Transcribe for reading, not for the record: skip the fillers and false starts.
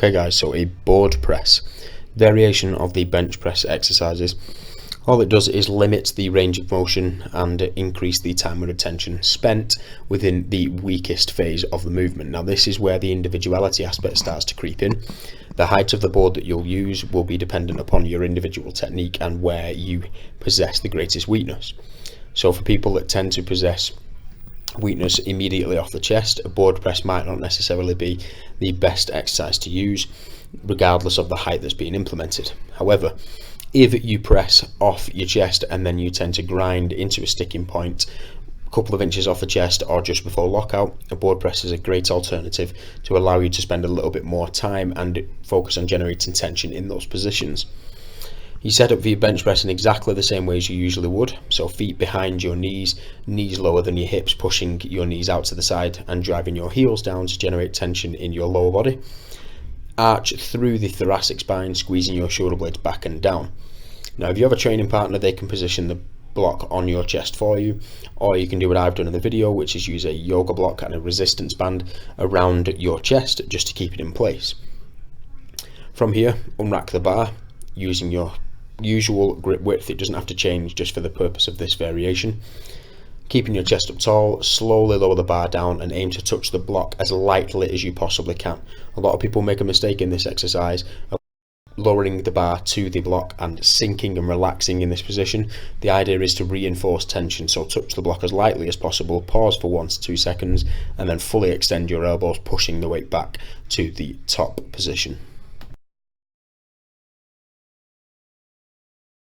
Okay guys, so a board press, variation of the bench press exercises. All it does is limit the range of motion and increase the time of attention spent within the weakest phase of the movement. Now this is where the individuality aspect starts to creep in. The height of the board that you'll use will be dependent upon your individual technique and where you possess the greatest weakness. So for people that tend to possess weakness immediately off the chest, a board press might not necessarily be the best exercise to use regardless of the height that's being implemented. However, if you press off your chest and then you tend to grind into a sticking point a couple of inches off the chest or just before lockout, a board press is a great alternative to allow you to spend a little bit more time and focus on generating tension in those positions. You set up for your bench press in exactly the same way as you usually would, so feet behind your knees, knees lower than your hips, pushing your knees out to the side and driving your heels down to generate tension in your lower body. Arch through the thoracic spine, squeezing your shoulder blades back and down. Now if you have a training partner, they can position the block on your chest for you, or you can do what I've done in the video, which is use a yoga block and a resistance band around your chest just to keep it in place. From here, unrack the bar using your usual grip width. It doesn't have to change just for the purpose of this variation. Keeping your chest up tall, slowly lower the bar down and aim to touch the block as lightly as you possibly can. A lot of people make a mistake in this exercise of lowering the bar to the block and sinking and relaxing in this position. The idea is to reinforce tension, so touch the block as lightly as possible, pause for 1 to 2 seconds and then fully extend your elbows, pushing the weight back to the top position.